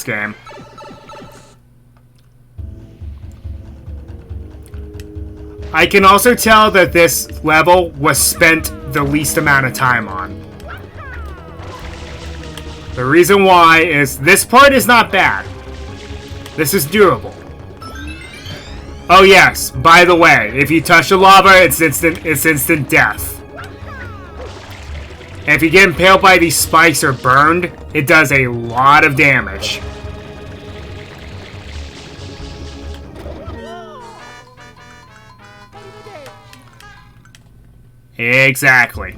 game. I can also tell that this level was spent the least amount of time on. The reason why is this part is not bad. This is doable. Oh yes, by the way, if you touch the lava, it's instant death. And if you get impaled by these spikes or burned, it does a lot of damage. Exactly.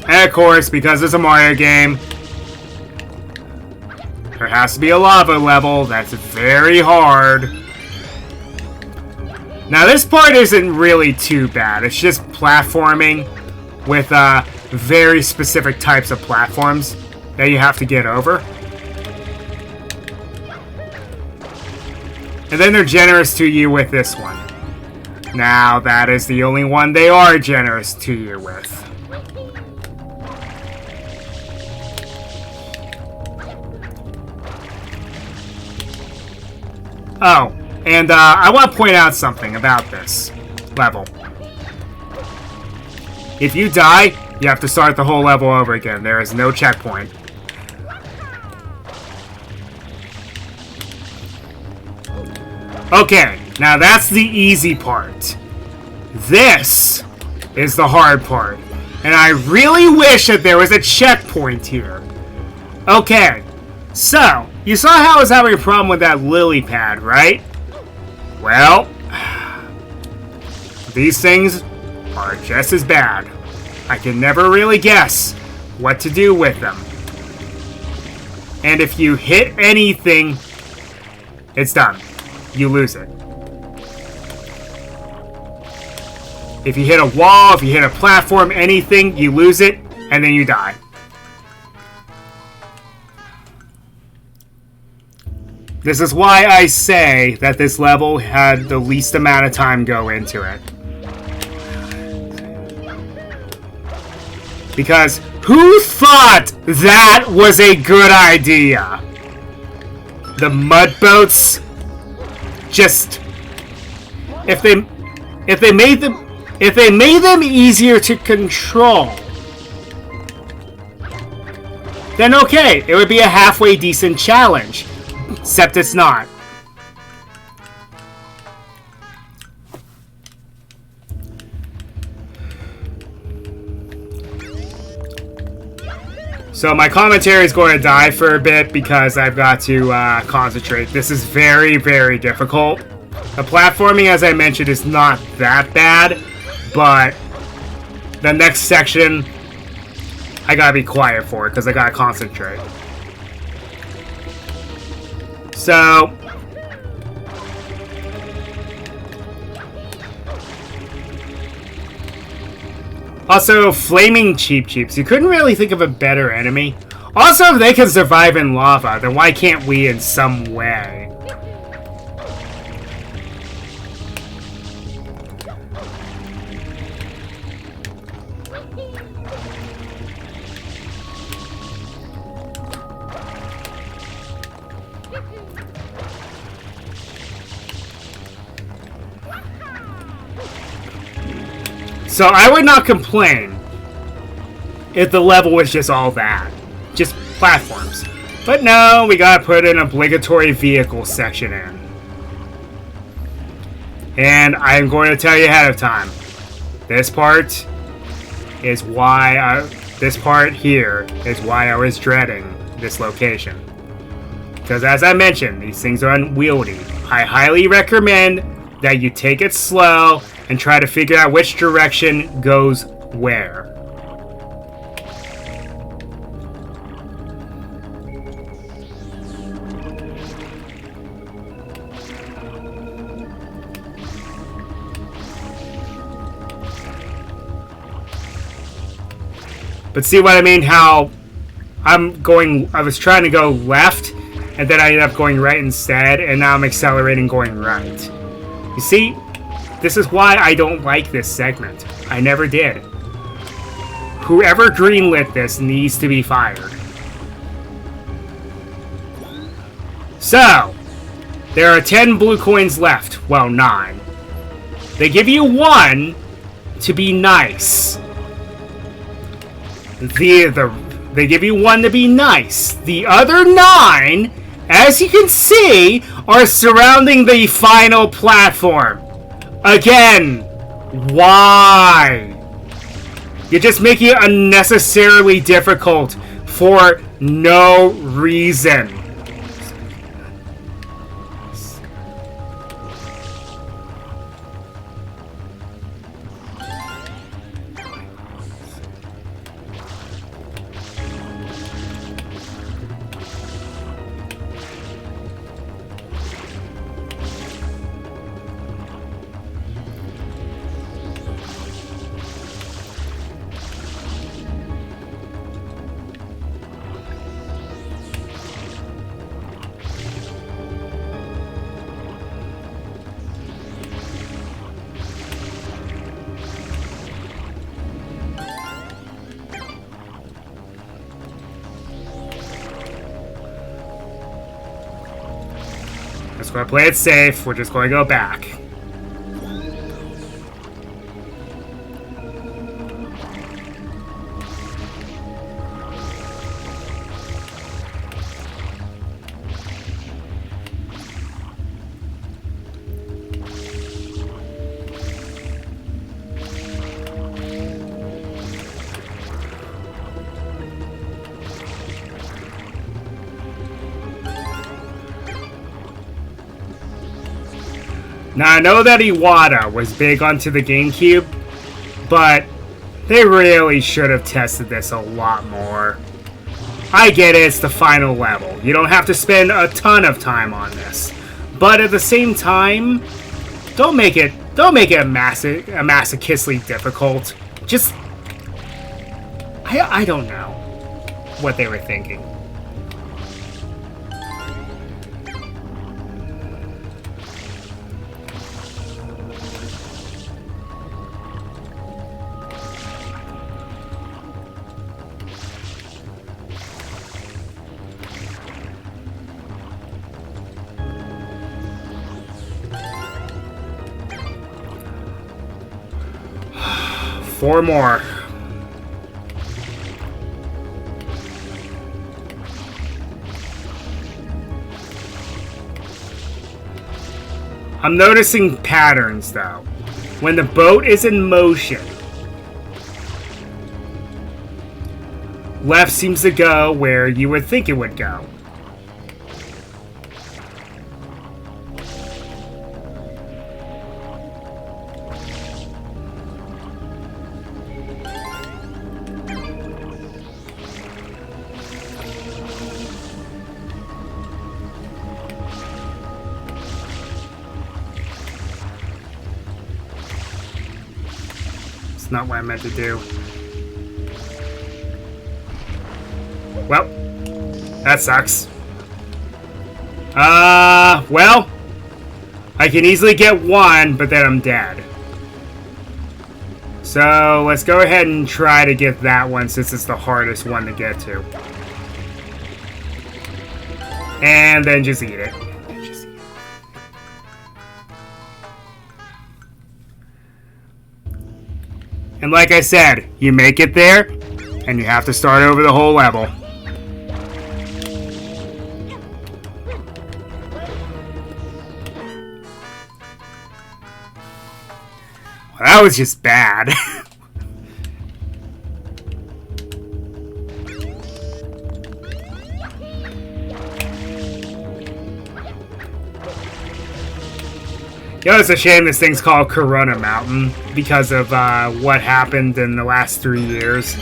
And of course, because it's a Mario game, there has to be a lava level that's very hard. Now this part isn't really too bad. It's just platforming with very specific types of platforms that you have to get over. And then they're generous to you with this one. Now, that is the only one they are generous to you with. Oh, and I want to point out something about this level. If you die, you have to start the whole level over again. There is no checkpoint. Okay, now that's the easy part. This is the hard part. And I really wish that there was a checkpoint here. Okay, so, you saw how I was having a problem with that lily pad, right? Well, these things are just as bad. I can never really guess what to do with them. And if you hit anything, it's done. You lose it. If you hit a wall, if you hit a platform, anything, you lose it, and then you die. This is why I say that this level had the least amount of time go into it. Because who thought that was a good idea? The mud boats? Just if they made them easier to control, then okay, it would be a halfway decent challenge. Except it's not. So my commentary is going to die for a bit because I've got to concentrate. This is very, very difficult. The platforming, as I mentioned, is not that bad, but the next section, I gotta be quiet for it because I gotta concentrate. So, also, Flaming Cheep Cheeps. You couldn't really think of a better enemy. Also, if they can survive in lava, then why can't we in some way? So I would not complain if the level was just all that. Just platforms. But no, we gotta put an obligatory vehicle section in. And I'm going to tell you ahead of time. This part is why this part here is why I was dreading this location. Because as I mentioned, these things are unwieldy. I highly recommend that you take it slow and try to figure out which direction goes where. But see what I mean? How I was trying to go left, and then I ended up going right instead, and now I'm accelerating going right. You see? This is why I don't like this segment. I never did. whoever greenlit this needs to be fired. So, there are 10 blue coins left. Well, 9. They give you 1 to be nice. They give you 1 to be nice. The other 9, as you can see, are surrounding the final platform. Again, why? You're just making it unnecessarily difficult for no reason. Just gonna play it safe. We're just gonna go back. Now, I know that Iwata was big onto the GameCube, but they really should have tested this a lot more. I get it, it's the final level. You don't have to spend a ton of time on this. But at the same time, don't make it masochistically difficult. Just... I don't know what they were thinking. Four more. I'm noticing patterns, though. When the boat is in motion, left seems to go where you would think it would go. Not what I meant to do. Well, that sucks. Well, I can easily get 1, but then I'm dead. So, let's go ahead and try to get that one since it's the hardest one to get to. And then just eat it. And like I said, you make it there, and you have to start over the whole level. Well, that was just bad. You know, it's a shame this thing's called Corona Mountain because of what happened in the last 3 years.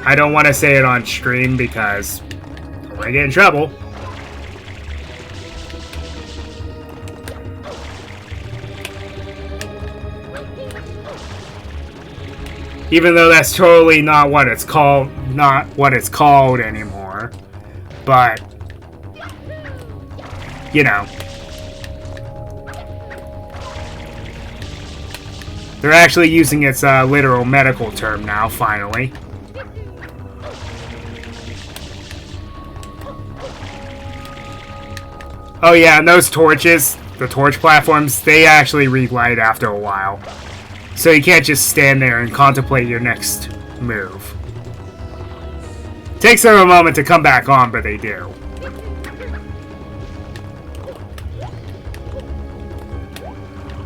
I don't want to say it on stream because I'm going to get in trouble. Even though that's totally not what it's called anymore. But, you know. They're actually using its literal medical term now, finally. Oh yeah, and those torches, the torch platforms, they actually relight after a while. So you can't just stand there and contemplate your next move. Takes them a moment to come back on, but they do.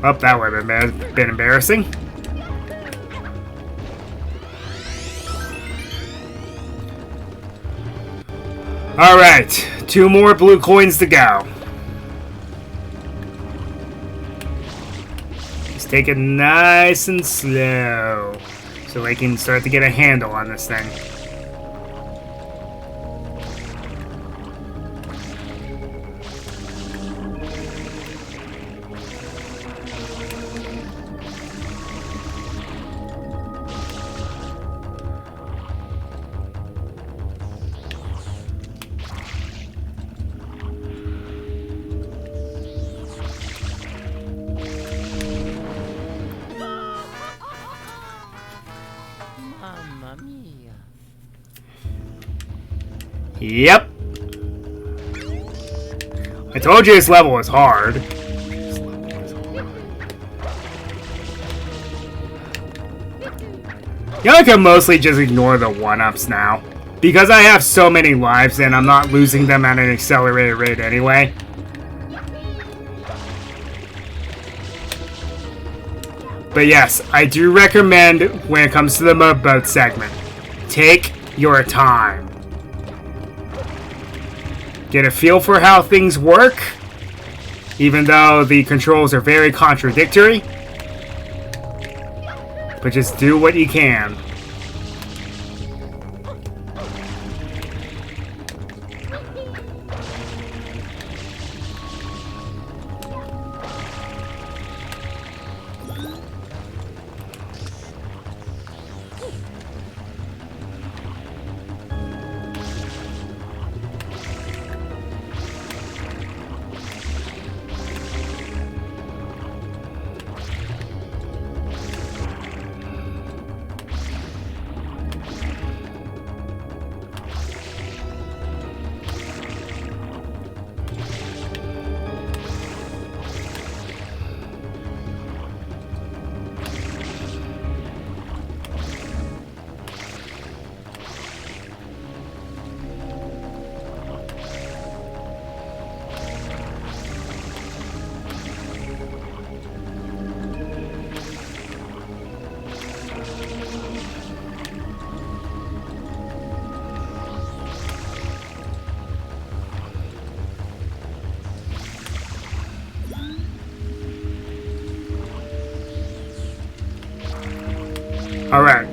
Oh, that would have been embarrassing. Alright, 2 more blue coins to go. Just take it nice and slow so I can start to get a handle on this thing. Yep. I told you this level was hard. You know, I can mostly just ignore the 1-ups now. Because I have so many lives and I'm not losing them at an accelerated rate anyway. But yes, I do recommend when it comes to the motorboat segment, take your time. Get a feel for how things work, even though the controls are very contradictory. But just do what you can. Alright.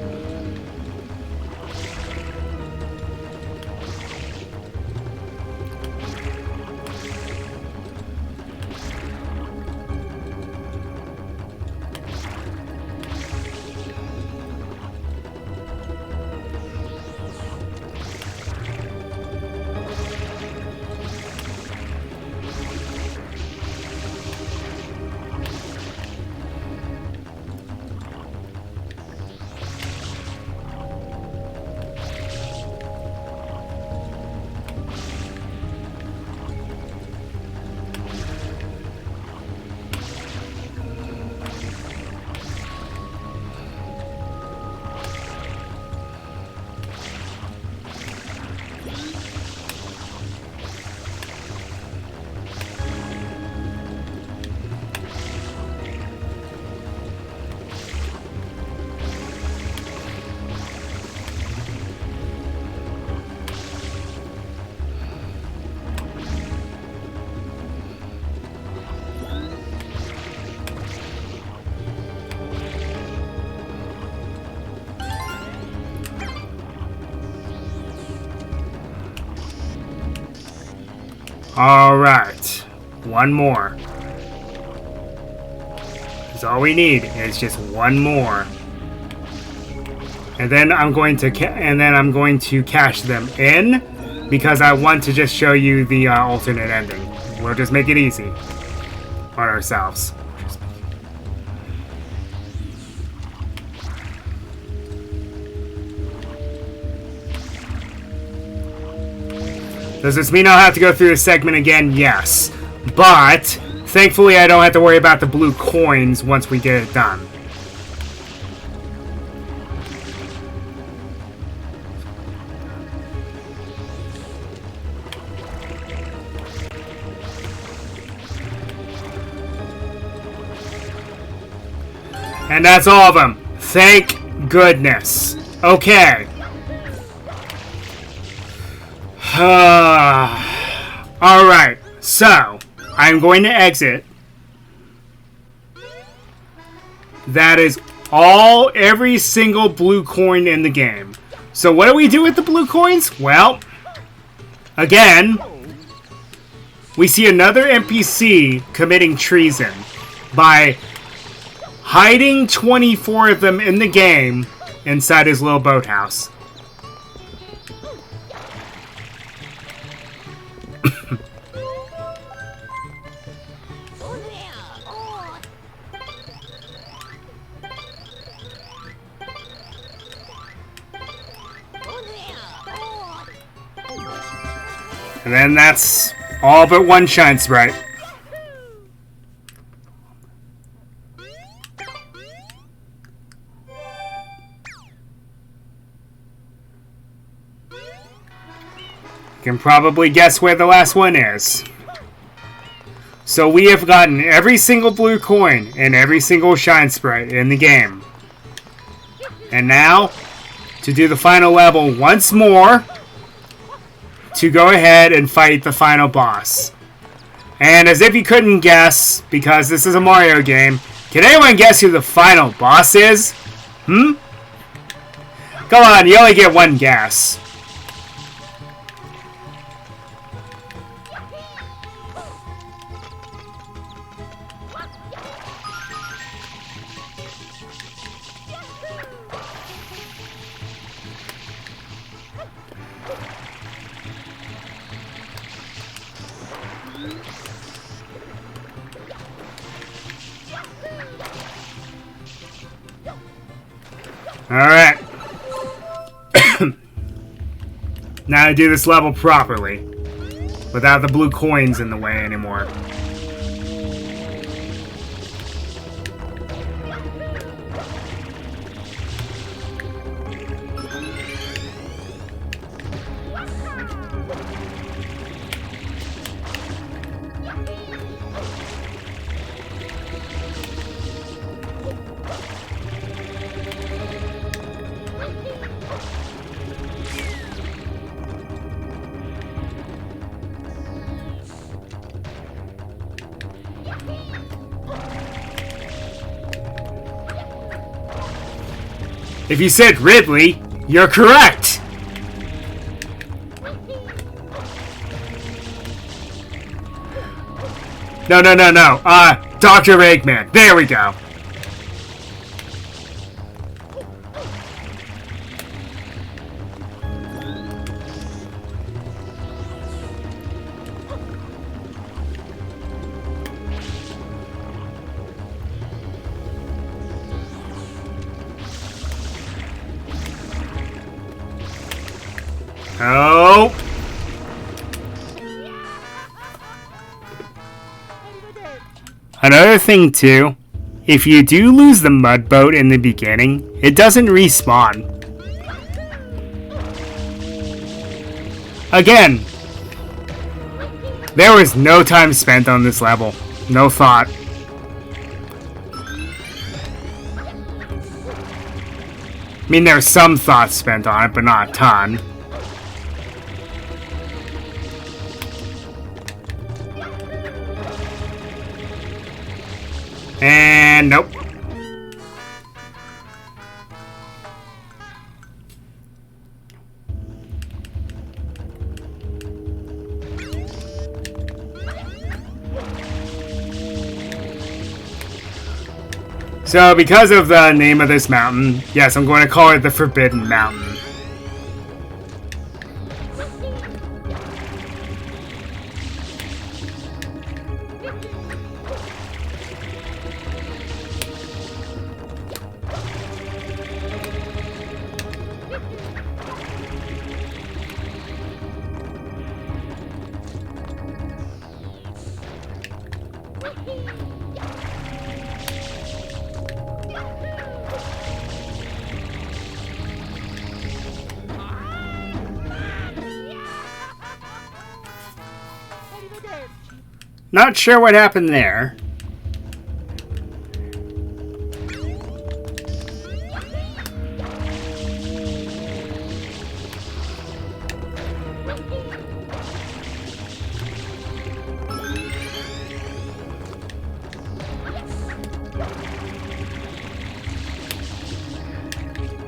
Alright. One more. That's all we need is just one more. And then I'm going to cash them in because I want to just show you the alternate ending. We'll just make it easy on ourselves. Does this mean I'll have to go through this segment again? Yes. But thankfully I don't have to worry about the blue coins once we get it done. And that's all of them. Thank goodness. Okay. Alright, so I'm going to exit. That is every single blue coin in the game. So what do we do with the blue coins? Well, again, we see another NPC committing treason by hiding 24 of them in the game inside his little boathouse. And then that's all but one Shine Sprite. You can probably guess where the last one is. So we have gotten every single blue coin and every single Shine Sprite in the game. And now, to do the final level once more, to go ahead and fight the final boss. And as if you couldn't guess, because this is a Mario game, can anyone guess who the final boss is? Come on, you only get one guess. Alright. Now I do this level properly. Without the blue coins in the way anymore. If you said Ridley, you're correct! No. Dr. Eggman. There we go. Oh! Another thing too, if you do lose the mud boat in the beginning, it doesn't respawn. Again, there was no time spent on this level. No thought. I mean, there's some thought spent on it, but not a ton. And nope. So, because of the name of this mountain, yes, I'm going to call it the Forbidden Mountain. Not sure what happened there.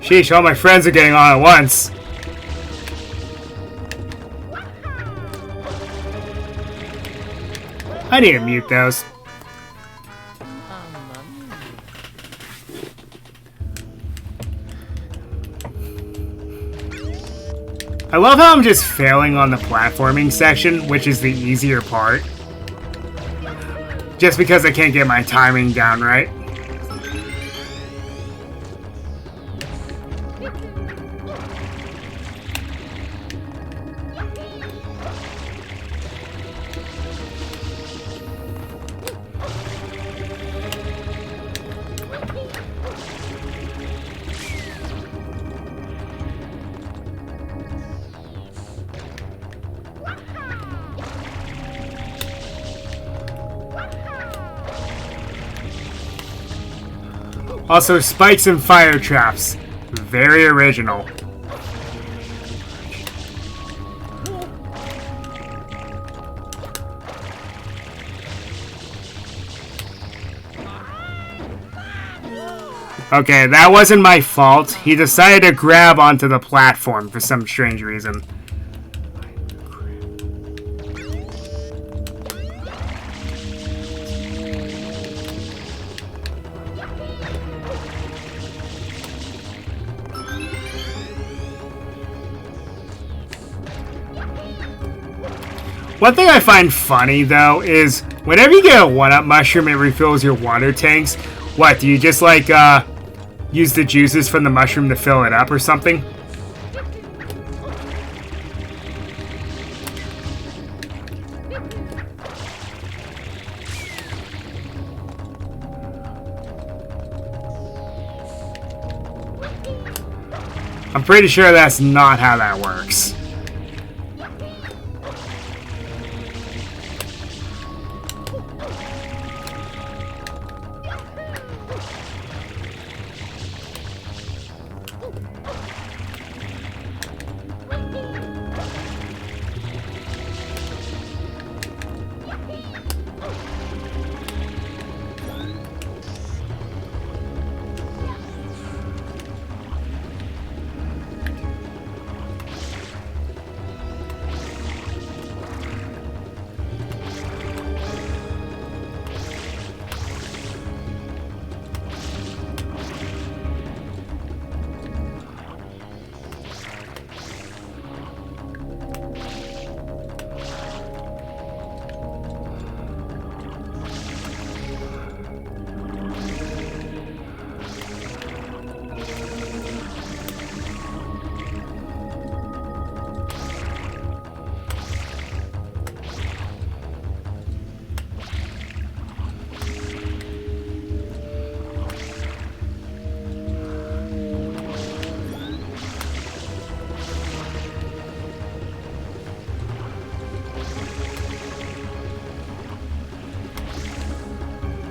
Sheesh, all my friends are getting on at once. I need to mute those. I love how I'm just failing on the platforming section, which is the easier part. Just because I can't get my timing down right. Also, spikes and fire traps. Very original. Okay, that wasn't my fault. He decided to grab onto the platform for some strange reason. One thing I find funny, though, is whenever you get a 1-up mushroom, it refills your water tanks. What, do you just, like, use the juices from the mushroom to fill it up or something? I'm pretty sure that's not how that works.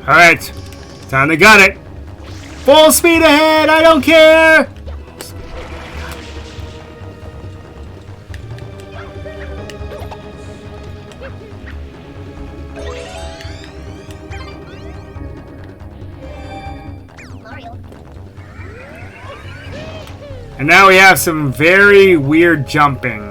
Alright, time to gun it. Full speed ahead, I don't care! And now we have some very weird jumping.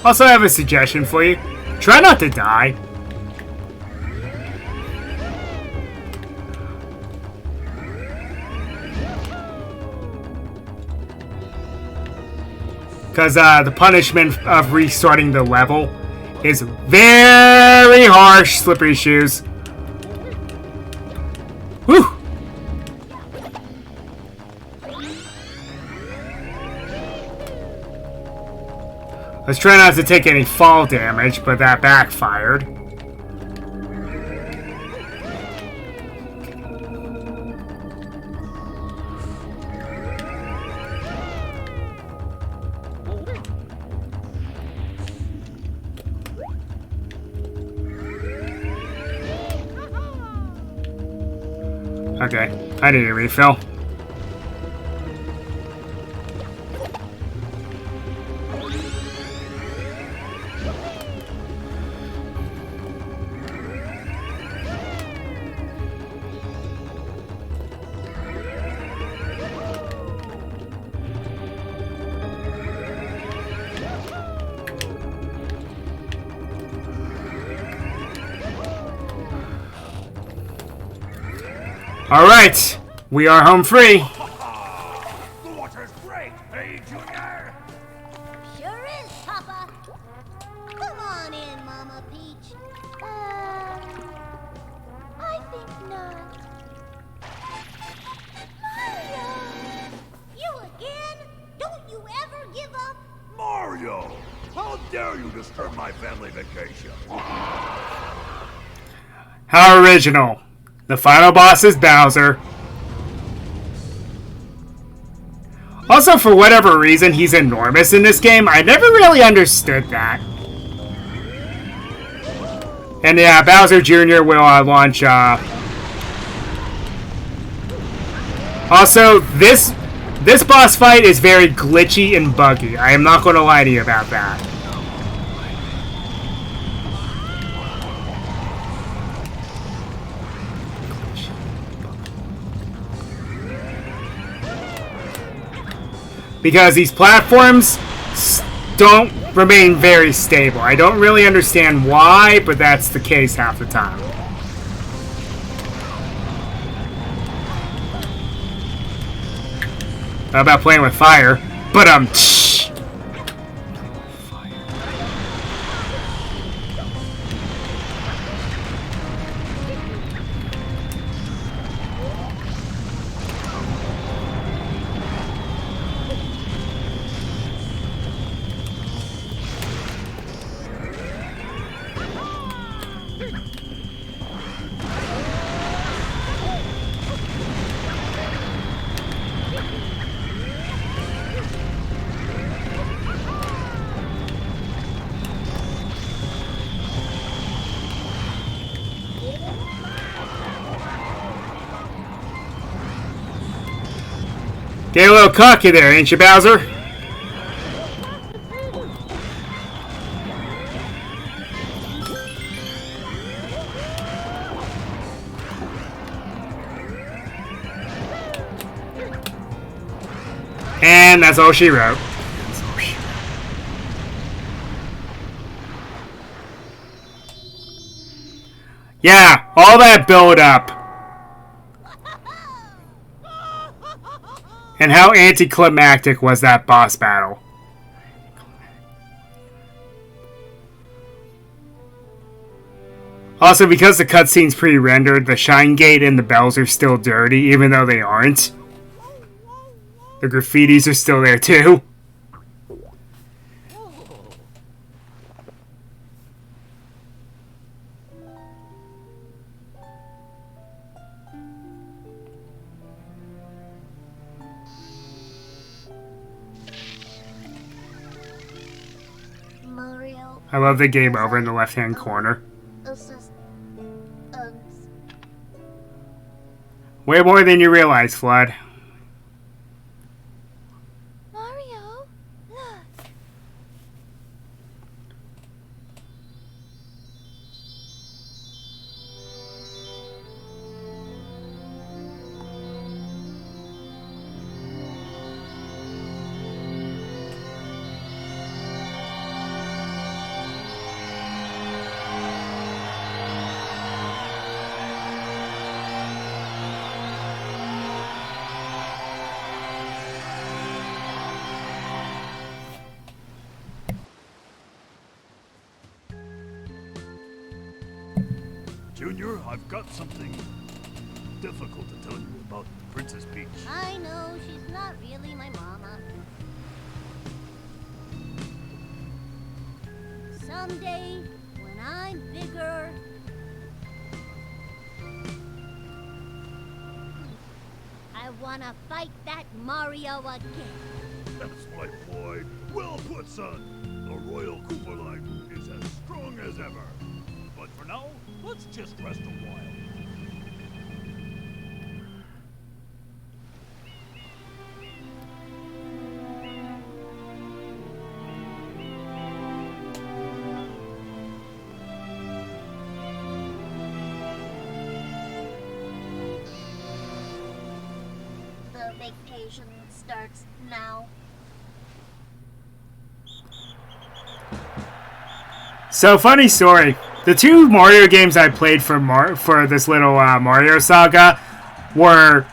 Also, I have a suggestion for you. Try not to die. Because the punishment of restarting the level is very harsh, Slippery Shoes. Whew! Let's try not to take any fall damage, but that backfired. Okay, I need a refill. All right, we are home free. The water's great, hey, Junior? Sure is, Papa. Come on in, Mama Peach. I think not. Mario! You again? Don't you ever give up? Mario! How dare you disturb my family vacation? How original. The final boss is Bowser. Also, for whatever reason, he's enormous in this game. I never really understood that. And yeah, Bowser Jr. will launch... Also, this boss fight is very glitchy and buggy. I am not going to lie to you about that. Because these platforms don't remain very stable. I don't really understand why, but that's the case half the time. How about playing with fire? But get a little cocky there, ain't you, Bowser? And that's all she wrote. Yeah, all that build up. And how anticlimactic was that boss battle? Also, because the cutscene's pre-rendered, the Shine Gate and the bells are still dirty, even though they aren't. The graffitis are still there, too. Mario, I love the game over in the left-hand corner. this is... Way more than you realize, Flood. Mario, look. Junior, I've got something difficult to tell you about Princess Peach. I know she's not really my mama. Someday, when I'm bigger, I wanna fight that Mario again. That's right, boy. Well put, son. The Royal Koopa line is as strong as ever. But for now, let's just rest a while. The vacation starts now. So, funny story. The two Mario games I played for this little Mario saga were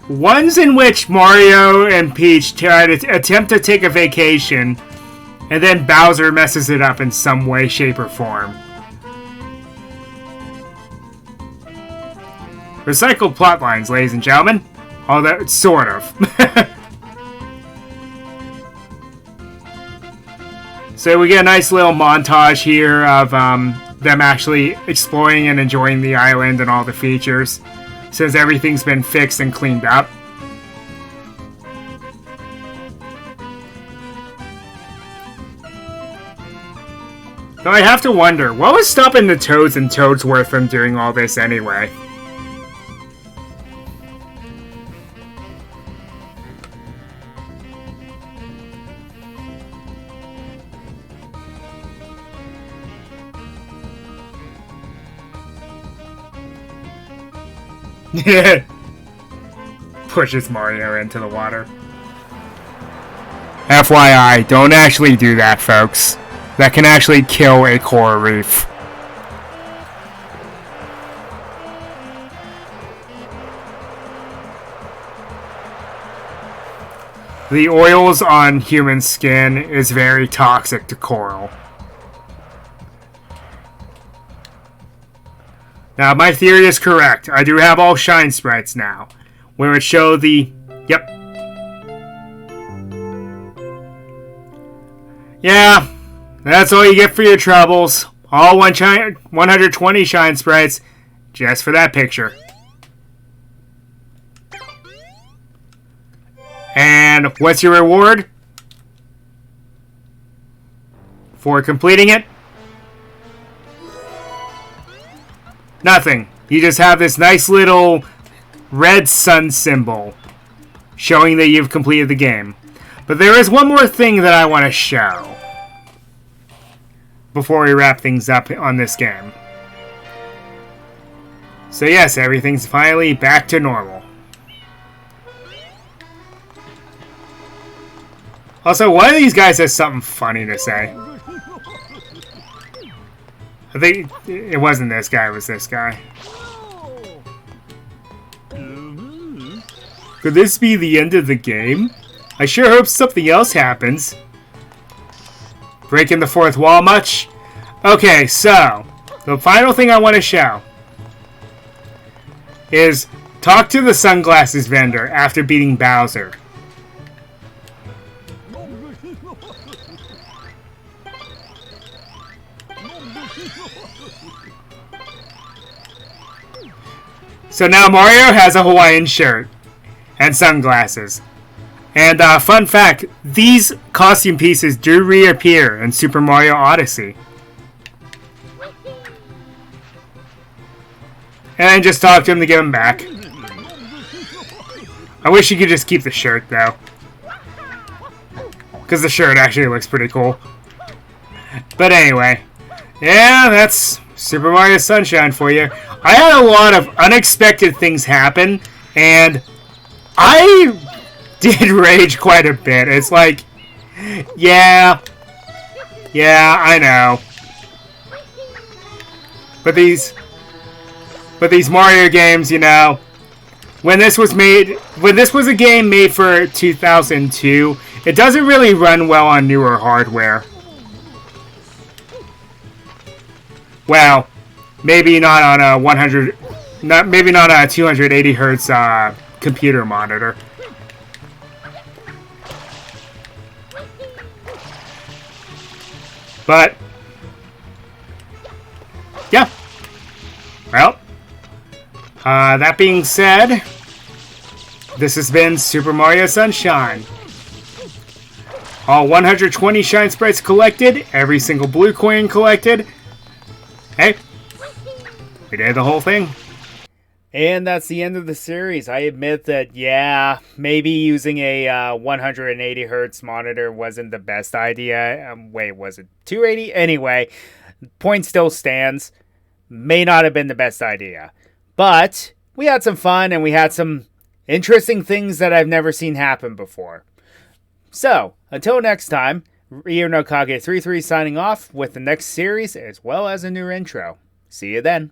ones in which Mario and Peach try to attempt to take a vacation, and then Bowser messes it up in some way, shape, or form. Recycled plot lines, ladies and gentlemen. Although, sort of. So we get a nice little montage here of them actually exploring and enjoying the island and all the features, since everything's been fixed and cleaned up. Though I have to wonder, what was stopping the Toads and Toadsworth from doing all this anyway? Pushes Mario into the water. FYI, don't actually do that, folks. That can actually kill a coral reef. The oils on human skin is very toxic to coral. Now, my theory is correct. I do have all shine sprites now, where it show the... Yep. Yeah, that's all you get for your troubles. All 120 shine sprites, just for that picture. And what's your reward for completing it? Nothing. You just have this nice little red sun symbol showing that you've completed the game. But there is one more thing that I want to show before we wrap things up on this game. So yes, everything's finally back to normal. Also, one of these guys has something funny to say. I think it wasn't this guy, it was this guy. Could this be the end of the game? I sure hope something else happens. Breaking the fourth wall much? Okay, so, the final thing I want to show is talk to the sunglasses vendor after beating Bowser. So now Mario has a Hawaiian shirt and sunglasses. And fun fact, these costume pieces do reappear in Super Mario Odyssey. And then just talk to him to get him back. I wish you could just keep the shirt though, because the shirt actually looks pretty cool. But anyway, yeah, that's Super Mario Sunshine for you. I had a lot of unexpected things happen, and I did rage quite a bit. It's like, yeah, I know. But these Mario games, you know, when this was a game made for 2002, it doesn't really run well on newer hardware. Well, Maybe not on a 100, maybe not a 280 hertz computer monitor. But yeah. Well, that being said, this has been Super Mario Sunshine. All 120 shine sprites collected, every single blue coin collected. Hey, we did the whole thing. And that's the end of the series. I admit that, yeah, maybe using a 180 hertz monitor wasn't the best idea. Wait, was it 280? Anyway, point still stands. May not have been the best idea. But we had some fun and we had some interesting things that I've never seen happen before. So, until next time, Ryo no Kage 33 signing off with the next series as well as a new intro. See you then.